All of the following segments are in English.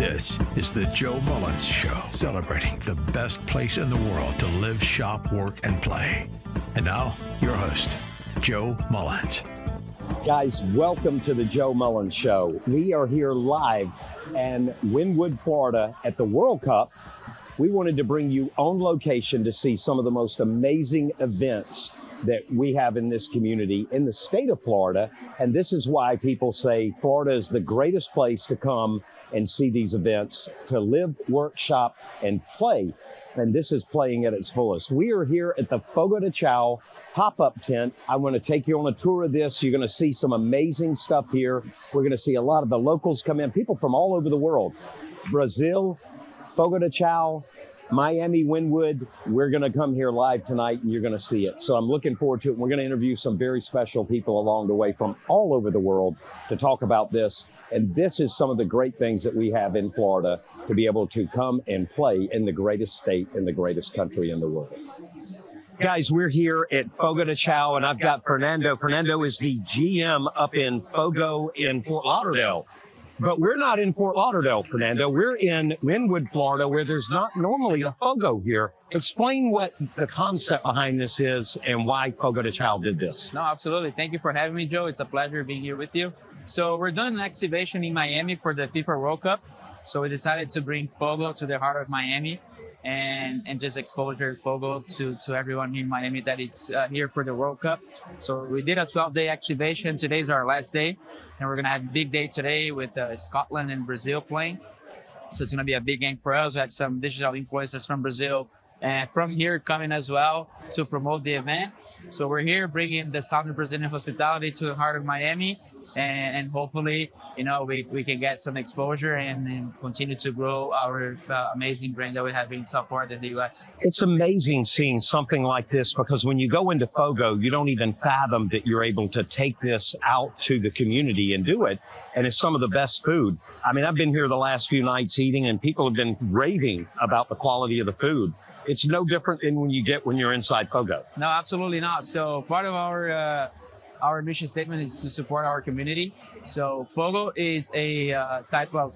This is the Joe Mullins Show, celebrating the best place in the world to live, shop, work, and play. And now, your host, Joe Mullins. Guys, welcome to the Joe Mullins Show. We are here live in Wynwood, Florida at the World Cup. We wanted to bring you on location to see some of the most amazing events that we have in this community in the state of Florida. And this is why people say Florida is the greatest place to come and see these events, to live, work, shop, and play. And this is playing at its fullest. We are here at the Fogo de Chão pop-up tent. I want to take you on a tour of this. You're going to see some amazing stuff here. We're going to see a lot of the locals come in, people from all over the world. Brazil, Fogo de Chão, Miami, Wynwood. We're going to come here live tonight and you're going to see it. So I'm looking forward to it. We're going to interview some very special people along the way from all over the world to talk about this. And this is some of the great things that we have in Florida to be able to come and play in the greatest state in the greatest country in the world. Guys, we're here at Fogo de Chão and I've got Fernando. Fernando is the GM up in Fogo in Fort Lauderdale. But we're not in Fort Lauderdale, Fernando. We're in Wynwood, Florida, where there's not normally a Fogo here. Explain what the concept behind this is and why Fogo de Chão did this. No, absolutely. Thank you for having me, Joe. It's a pleasure being here with you. So we're doing an activation in Miami for the FIFA World Cup. So we decided to bring Fogo to the heart of Miami and just exposure Fogo to everyone in Miami that it's here for the World Cup. So we did a 12-day activation. Today's our last day. And we're going to have a big day today with Scotland and Brazil playing. So it's going to be a big game for us. We have some digital influencers from Brazil and from here coming as well to promote the event. So we're here bringing the Southern Brazilian hospitality to the heart of Miami. And hopefully, you know, we can get some exposure and continue to grow our amazing brand that we have in South Florida in the U.S. It's amazing seeing something like this because when you go into Fogo, you don't even fathom that you're able to take this out to the community and do it. And it's some of the best food. I mean, I've been here the last few nights eating and people have been raving about the quality of the food. It's no different than when you're inside Fogo. No, absolutely not. So part of our mission statement is to support our community. So Fogo is a type of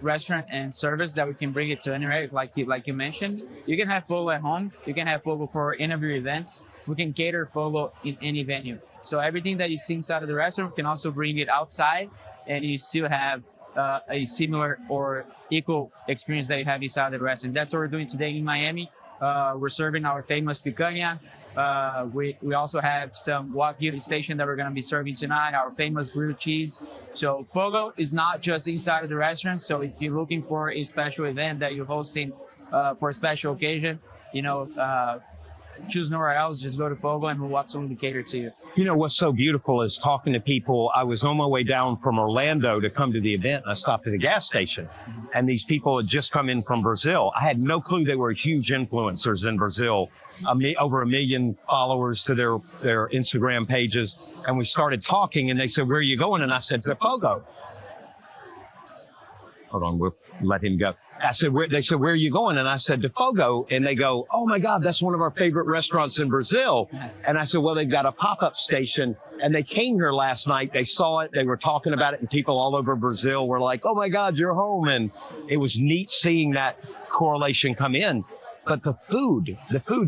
restaurant and service that we can bring it to anywhere, like you mentioned. You can have Fogo at home. You can have Fogo for any of your events. We can cater Fogo in any venue. So everything that you see inside of the restaurant, we can also bring it outside, and you still have a similar or equal experience that you have inside the restaurant. That's what we're doing today in Miami. We're serving our famous Picanha. We also have some Wagyu station that we're going to be serving tonight, our famous grilled cheese. So Fogo is not just inside of the restaurant. So if you're looking for a special event that you're hosting for a special occasion, you know, choose nowhere else, just go to Fogo and we'll absolutely cater to you. You know, what's so beautiful is talking to people. I was on my way down from Orlando to come to the event and I stopped at a gas station and these people had just come in from Brazil. I had no clue they were huge influencers in Brazil, over 1 million followers to their Instagram pages. And we started talking and they said, "Where are you going?" And I said, "To Fogo." Hold on, we'll let him go. I said, they said, "Where are you going?" And I said, "To Fogo." And they go, "Oh my God, that's one of our favorite restaurants in Brazil." And I said, "Well, they've got a pop-up station." And they came here last night. They saw it. They were talking about it. And people all over Brazil were like, "Oh my God, you're home." And it was neat seeing that correlation come in. But the food,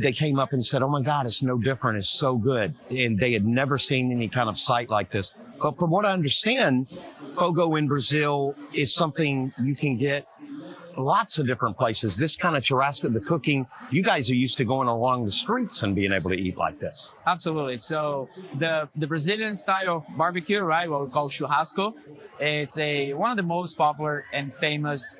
they came up and said, "Oh my God, it's no different. It's so good." And they had never seen any kind of site like this. But from what I understand, Fogo in Brazil is something you can get lots of different places. This kind of churrasco, the cooking, you guys are used to going along the streets and being able to eat like this. Absolutely. So the Brazilian style of barbecue, right, what we call churrasco, it's one of the most popular and famous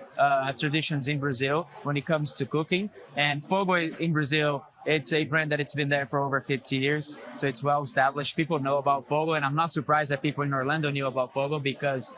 traditions in Brazil when it comes to cooking. And Fogo in Brazil, it's a brand that it's been there for over 50 years. So it's well established. People know about Fogo, and I'm not surprised that people in Orlando knew about Fogo because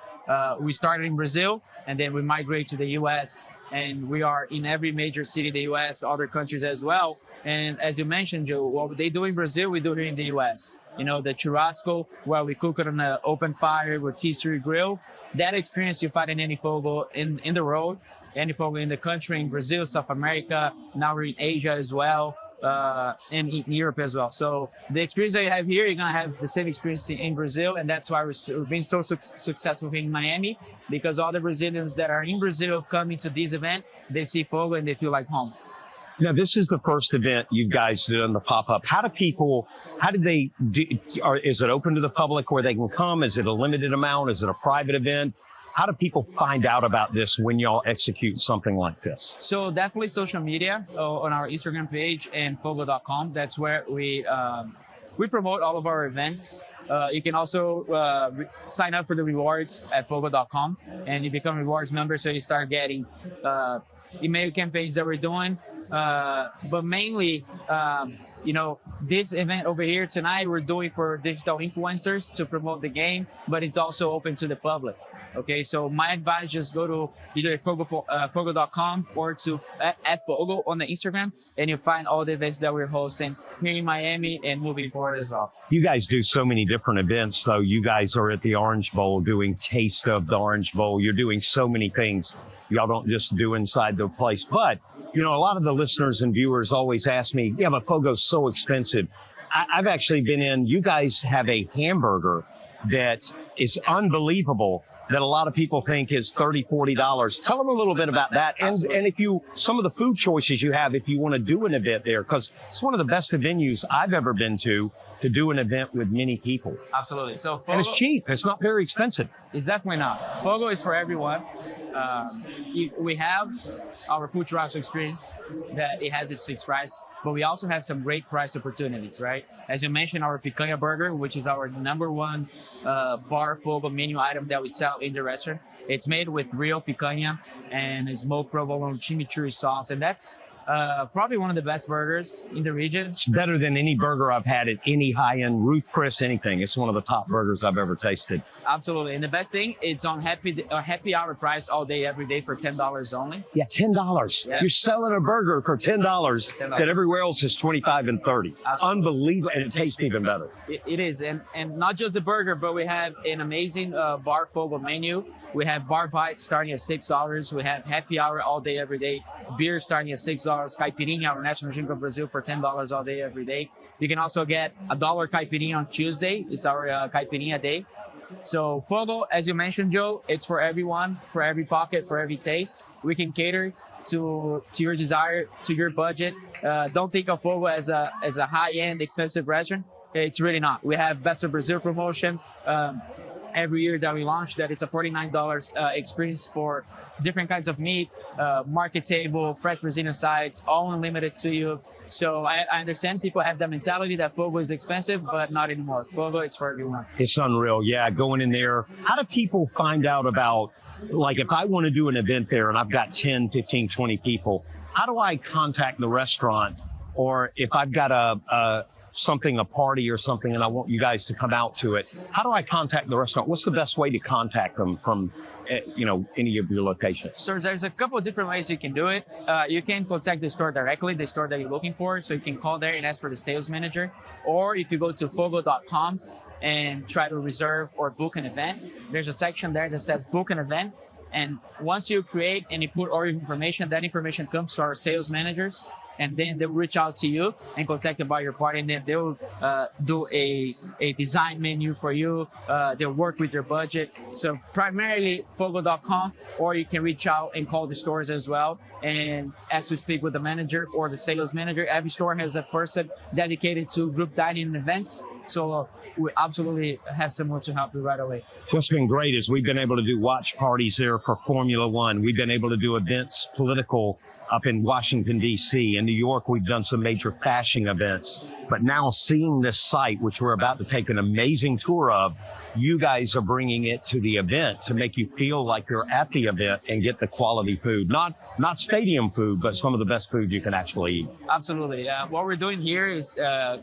we started in Brazil and then we migrate to the US, and we are in every major city in the US, other countries as well. And as you mentioned, Joe, what they do in Brazil, we do here in the US. You know, the churrasco, where we cook it on an open fire with rotisserie grill. That experience you find in any Fogo in the world, any Fogo in the country, in Brazil, South America, now we're in Asia as well. and in Europe as well. So the experience that you have here, you're gonna have the same experience in Brazil, and that's why we've been so successful here in Miami, because all the Brazilians that are in Brazil coming to this event, they see Fogo and they feel like home. Now, this is the first event you guys did on the pop-up. How did they do, is it open to the public where they can come? Is it a limited amount? Is it a private event? How do people find out about this when y'all execute something like this? So definitely social media on our Instagram page and fogo.com. That's where we promote all of our events. You can also sign up for the rewards at fogo.com, and you become rewards member, so you start getting email campaigns that we're doing. But mainly, this event over here tonight, we're doing for digital influencers to promote the game, but it's also open to the public. Okay, so my advice, just go to either fogo.com or to at Fogo on the Instagram, and you'll find all the events that we're hosting here in Miami and moving forward as well. You guys do so many different events, though. You guys are at the Orange Bowl doing Taste of the Orange Bowl. You're doing so many things. Y'all don't just do inside the place. But, a lot of the listeners and viewers always ask me, yeah, but Fogo's so expensive. I've actually been in, you guys have a hamburger that is unbelievable that a lot of people think is $30, $40. Tell them a little bit about that. And some of the food choices you have if you want to do an event there, because it's one of the best venues I've ever been to do an event with many people. Absolutely. So Fogo, and it's cheap. It's not very expensive. It's definitely not. Fogo is for everyone. We have our food churrasco experience that it has its fixed price, but we also have some great price opportunities, right? As you mentioned, our Picanha burger, which is our #1 bar Fogo menu item that we sell in the restaurant. It's made with real picanha and smoked provolone chimichurri sauce, and that's probably one of the best burgers in the region. It's better than any burger I've had at any high-end Ruth Chris anything. It's one of the top burgers I've ever tasted. Absolutely. And the best thing, it's on happy hour price all day, every day for $10 only. Yeah, $10. Yeah. You're selling a burger for $10 that everywhere else is $25 and $30. Absolutely. Unbelievable. And it tastes even better. It is. And not just the burger, but we have an amazing bar Fogo menu. We have bar bites starting at $6. We have happy hour all day, every day. Beer starting at $6. Caipirinha, our national drink of Brazil, for $10 all day, every day. You can also get $1 caipirinha on Tuesday. It's our caipirinha day. So Fogo, as you mentioned, Joe, it's for everyone, for every pocket, for every taste. We can cater to your desire, to your budget. Don't think of Fogo as a high-end, expensive restaurant. It's really not. We have Best of Brazil promotion every year that we launch, that it's a $49 experience for different kinds of meat, market table, fresh Brazilian sides, all unlimited to you. So I understand people have the mentality that Fogo is expensive, but not anymore. Fogo, it's for everyone. It's unreal. Yeah, going in there. How do people find out about, like, if I want to do an event there and I've got 10, 15, 20 people, how do I contact the restaurant? Or if I've got a party or something, and I want you guys to come out to it, how do I contact the restaurant? What's the best way to contact them from, any of your locations? So there's a couple of different ways you can do it. You can contact the store directly, the store that you're looking for. So you can call there and ask for the sales manager. Or if you go to fogo.com and try to reserve or book an event, there's a section there that says book an event. And once you create and you put all your information, that information comes to our sales managers, and then they'll reach out to you and contact you about your party, and then they'll do a design menu for you. They'll work with your budget. So primarily fogo.com, or you can reach out and call the stores as well and ask to speak with the manager or the sales manager. Every store has a person dedicated to group dining and events. So we absolutely have someone to help you right away. What's been great is we've been able to do watch parties there for Formula One. We've been able to do events, political, up in Washington, D.C. In New York, we've done some major fashion events. But now seeing this site, which we're about to take an amazing tour of, you guys are bringing it to the event to make you feel like you're at the event and get the quality food. Not stadium food, but some of the best food you can actually eat. Absolutely. What we're doing here is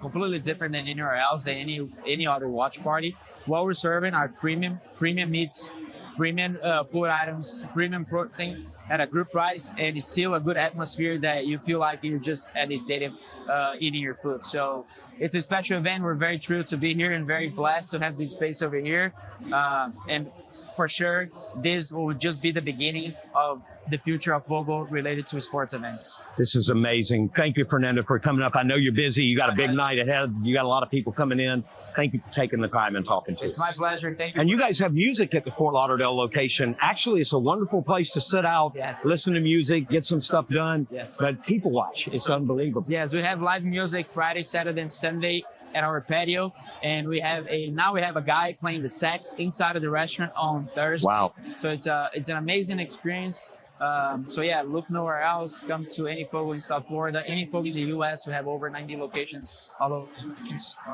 completely different than anywhere else, than any other watch party. What we're serving are premium meats, premium food items, premium protein at a group price, and it's still a good atmosphere that you feel like you're just at the stadium eating your food. So it's a special event. We're very thrilled to be here and very blessed to have this space over here. And for sure, this will just be the beginning of the future of Fogo related to sports events. This is amazing. Thank you, Fernando, for coming up. I know you're busy. You got a big night ahead. You got a lot of people coming in. Thank you for taking the time and talking to us. It's my pleasure. Thank you. And you guys have music at the Fort Lauderdale location. Actually, it's a wonderful place to sit out, listen to music, get some stuff done. Yes. But people watch. It's unbelievable. Yes, we have live music Friday, Saturday, and Sunday at our patio, and we have a guy playing the sax inside of the restaurant on Thursday. Wow. So it's an amazing experience. So yeah, look nowhere else. Come to any Fogo in South Florida, any Fogo in the U.S. We have over 90 locations all over.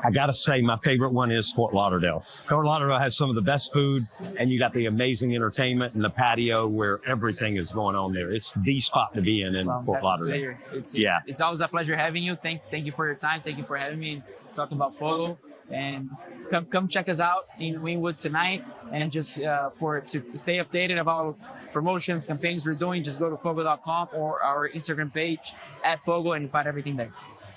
I got to say, my favorite one is Fort Lauderdale. Fort Lauderdale has some of the best food, and you got the amazing entertainment and the patio where everything is going on there. It's the spot to be in Fort Lauderdale. It's always a pleasure having you. Thank you for your time. Thank you for having me and talking about Fogo. And come check us out in Wynwood tonight. And just to stay updated about promotions, campaigns we're doing, just go to fogo.com or our Instagram page @Fogo and you find everything there.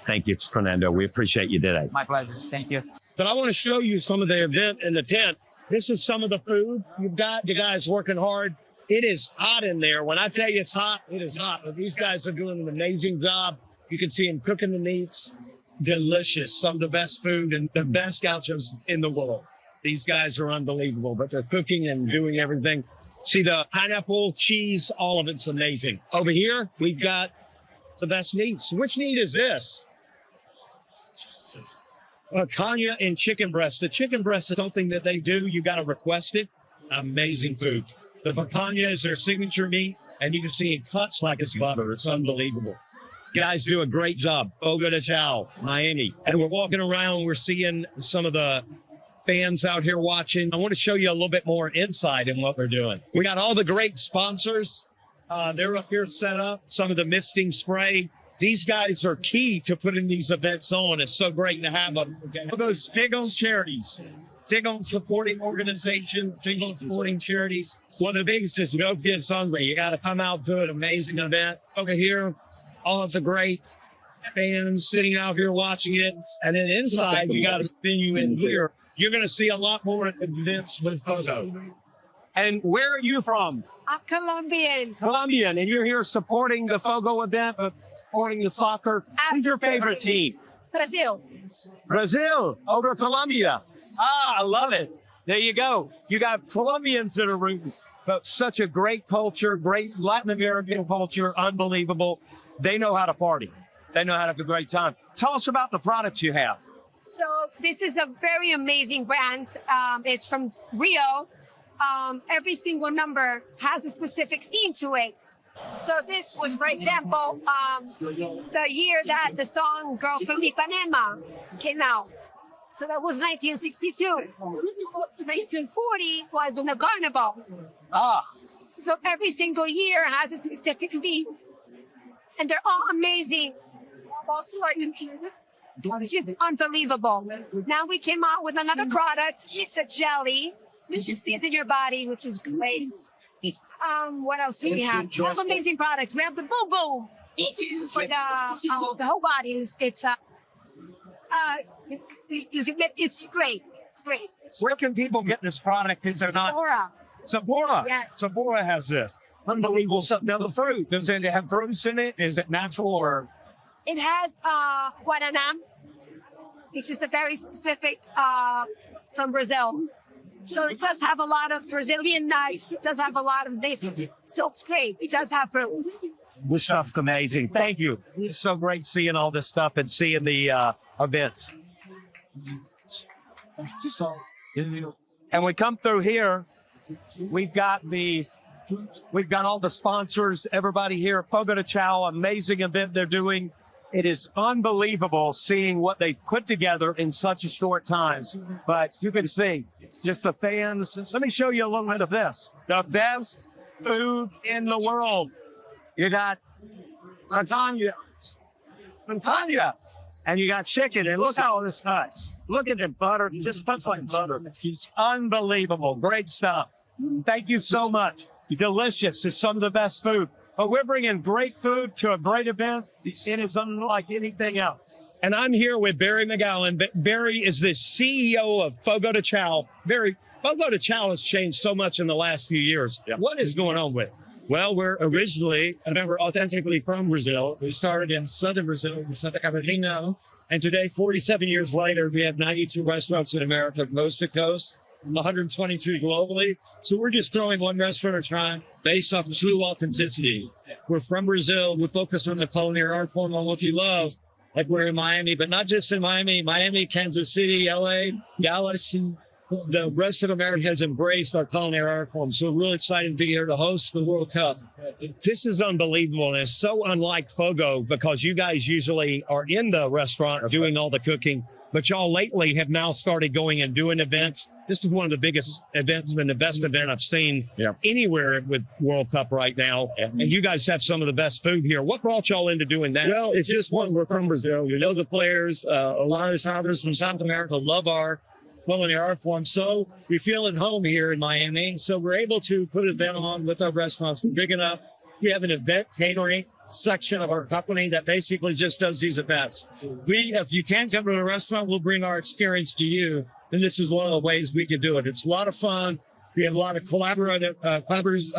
Thank you, Fernando. We appreciate you today. My pleasure. Thank you. But I want to show you some of the event in the tent. This is some of the food. You've got the guys working hard. It is hot in there. When I tell you it's hot, it is hot. But these guys are doing an amazing job. You can see them cooking the meats. Delicious. Some of the best food and the best gauchos in the world. These guys are unbelievable, but they're cooking and doing everything. See the pineapple, cheese, all of it's amazing. Over here, we've got the best meats. Which meat is this? Picanha and chicken breast. The chicken breast is something that they do. You got to request it. Amazing food. The picanha is their signature meat, and you can see it cuts like it's butter. It's unbelievable. Guys do a great job. Fogo de Chão, Miami. And we're walking around. We're seeing some of the fans out here watching. I want to show you a little bit more insight in what we're doing. We got all the great sponsors. They're up here set up. Some of the misting spray. These guys are key to putting these events on. It's so great to have them. Those big on charities. Big on supporting organizations, big on supporting charities. One of the biggest is No Kids Hungry. You got to come out to an amazing event. Over here, all of the great fans sitting out here watching it. And then inside, you got a venue in here. You're going to see a lot more events with Fogo. And where are you from? I'm Colombian. Colombian. And you're here supporting the Fogo event, supporting the soccer. Who's your favorite team? Brazil. Brazil over Colombia. I love it. There you go. You got Colombians that are rooting. But such a great culture, great Latin American culture, unbelievable. They know how to party. They know how to have a great time. Tell us about the products you have. So this is a very amazing brand. It's from Rio. Every single number has a specific theme to it. So this was, for example, the year that the song Girl from Ipanema came out. So that was 1962. 1940 was in the Carnival. So every single year has a specific theme. And they're all amazing. Also, which is unbelievable. Now we came out with another product. It's a jelly, which is in your body, which is great. What else do we have? We have amazing products. We have the Boom Boom, which is for the whole body. It's great. It's great. Where can people get this product if they're not? Sephora. Yes. Sephora has this. Unbelievable stuff. Now the fruit, does it have fruits in it? Is it natural or? It has guaraná, which is a very specific from Brazil. So it does have a lot of Brazilian nuts. It does have a lot of dates. So it's great. It does have fruits. This stuff's amazing. Thank you. It's so great seeing all this stuff and seeing the events. And we come through here. We've got all the sponsors, everybody here. Fogo de Chão, amazing event they're doing. It is unbelievable seeing what they put together in such a short time. But you can see, it's just the fans. Let me show you a little bit of this. The best food in the world. You got picanha, and you got chicken. And look how this cuts. Look at the butter. It just cuts like butter. It's unbelievable. Great stuff. Thank you so much. Delicious. It's some of the best food. But we're bringing great food to a great event. It is unlike anything else. And I'm here with Barry McGowan. Barry is the CEO of Fogo de Chão. Barry, Fogo de Chão has changed so much in the last few years. Yeah. What is going on with it? Well, we're originally, we're authentically from Brazil. We started in southern Brazil, in Santa Catarina. And today, 47 years later, we have 92 restaurants in America, coast to coast, 122 globally. So we're just throwing one restaurant at a time based off true authenticity. We're from Brazil. We focus on the culinary art form, on what we love. Like we're in Miami, but not just in Miami, Kansas City, LA, Dallas. The rest of America has embraced our culinary art form. So we're really excited to be here to host the World Cup. This is unbelievable. And it's so unlike Fogo because you guys usually are in the restaurant doing all the cooking, but y'all lately have now started going and doing events. This is one of the biggest events and the best event I've seen anywhere with World Cup right now. And you guys have some of the best food here. What brought y'all into doing that? Well, it's just one. We're from Brazil. You know the players. A lot of the travelers from South America love our culinary art form. So we feel at home here in Miami. So we're able to put an event on with our restaurants. We're big enough. We have an event catering section of our company that basically just does these events. If you can't come to a restaurant, we'll bring our experience to you. And this is one of the ways we can do it. It's a lot of fun. We have a lot of partners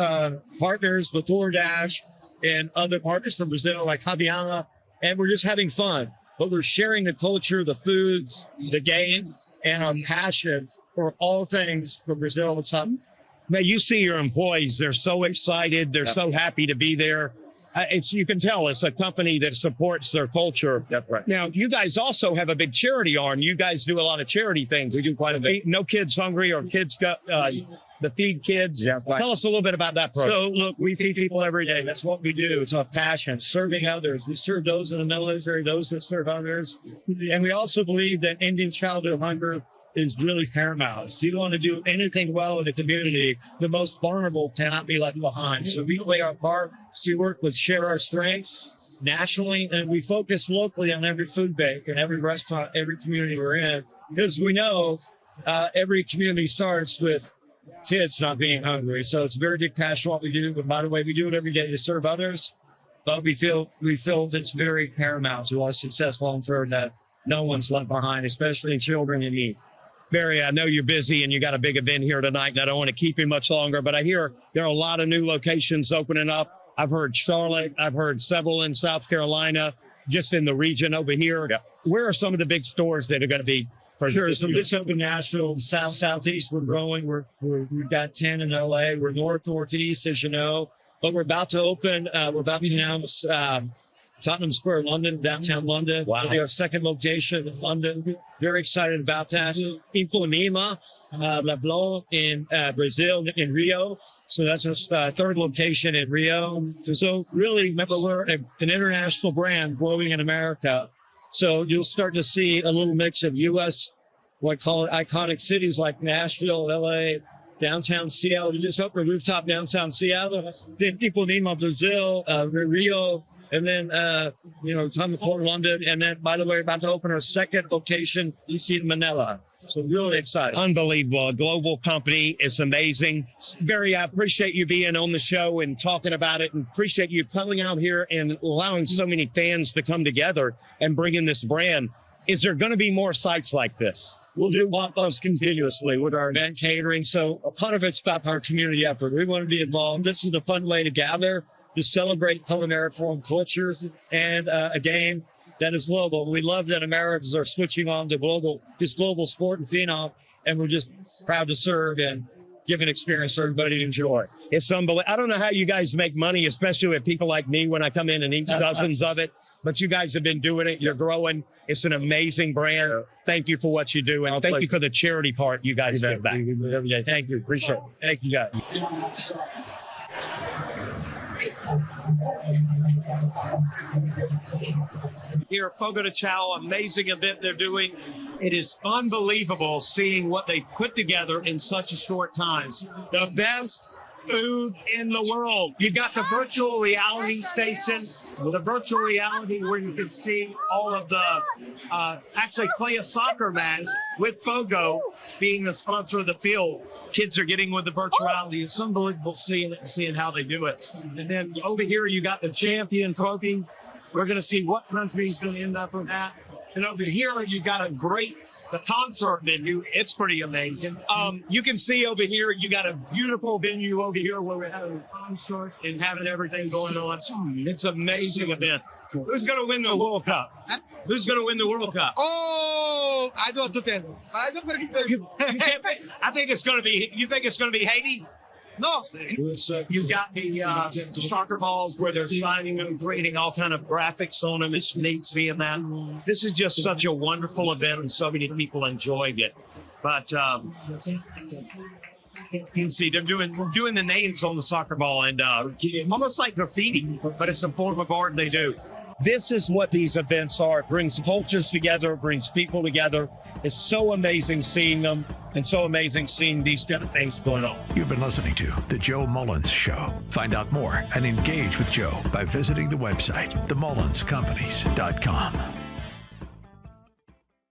with DoorDash and other partners from Brazil like Javiana. And we're just having fun. But we're sharing the culture, the foods, the game, and our passion for all things from Brazil and something. Now, you see your employees. They're so excited. They're so happy to be there. You can tell it's a company that supports their culture. That's right. Now, you guys also have a big charity arm. You guys do a lot of charity things. We do quite a bit. No Kids Hungry or Kids Got the Feed Kids. Yeah, right. Tell us a little bit about that program. So, look, we feed people every day. That's what we do. It's our passion, serving others. We serve those in the military, those that serve others. And we also believe that ending childhood hunger is really paramount. So you want to do anything well in the community, the most vulnerable cannot be left behind. So we play our part. So we work with Share Our Strengths nationally, and we focus locally on every food bank and every restaurant, every community we're in, because we know every community starts with kids not being hungry. So it's a very big passion what we do. But by the way, we do it every day to serve others. But we feel it's very paramount to our success long term that no one's left behind, especially children in need. Barry, I know you're busy and you got a big event here tonight, and I don't want to keep you much longer, but I hear there are a lot of new locations opening up. I've heard Charlotte. I've heard several in South Carolina, just in the region over here. Yeah. Where are some of the big stores that are going to be? For sure. So this open Nashville, Southeast, we're growing. We've got 10 in LA. We're Northeast, as you know. But we're about to open. We're about to announce Tottenham Square, London, downtown London. Wow. Our second location in London. Very excited about that. Ipanema, Leblon in Brazil, in Rio. So that's our third location in Rio. So really, remember, we're an international brand growing in America. So you'll start to see a little mix of U.S., what I call it, iconic cities like Nashville, L.A., downtown Seattle. We just opened a rooftop downtown Seattle. Then Ipanema, Brazil, Rio, and then, Tottenham Fort London. And then, by the way, we're about to open our second location, in Manila. So really excited. Unbelievable. A global company. It's amazing. Barry, I appreciate you being on the show and talking about it, and appreciate you coming out here and allowing so many fans to come together and bring in this brand. Is there going to be more sites like this? We'll do pop-ups continuously with our event catering. So a part of it's about our community effort. We want to be involved. This is a fun way to gather, to celebrate culinary form culture, and a game that is global. We love that Americans are switching on to global sport and phenom, and we're just proud to serve and give an experience for everybody to enjoy. It's unbelievable. I don't know how you guys make money, especially with people like me when I come in and eat dozens of it, but you guys have been doing it. You're growing. It's an amazing brand. Thank you for what you do, and thank you for the charity part you guys give back. Every day. Thank you. Appreciate it. Thank you, guys. Here at Fogo de Chão, amazing event they're doing. It is unbelievable seeing what they put together in such a short time. The best food in the world. You got the virtual reality station, the virtual reality where you can see all of the, actually play a soccer match with Fogo being the sponsor of the field. Kids are getting with the virtual reality. It's unbelievable seeing how they do it. And then over here, you got the champion trophy. We're going to see what country is going to end up with that. And over here, you got the concert venue. It's pretty amazing. You can see over here, you got a beautiful venue over here where we're having a concert and having everything going on. It's an amazing event. Who's going to win the World Cup? Who's going to win the World Cup? Oh, I don't know. I don't know. I think it's going to be. You think it's going to be Haiti? No. You've got the soccer balls where they're signing them, creating all kind of graphics on them. It's neat seeing that. This is just such a wonderful event, and so many people enjoying it. But you can see they're doing the names on the soccer ball, and almost like graffiti, but it's a form of art they do. This is what these events are. It brings cultures together, brings people together. It's so amazing seeing them and so amazing seeing these different things going on. You've been listening to The Joe Mullins Show. Find out more and engage with Joe by visiting the website, themullinscompanies.com.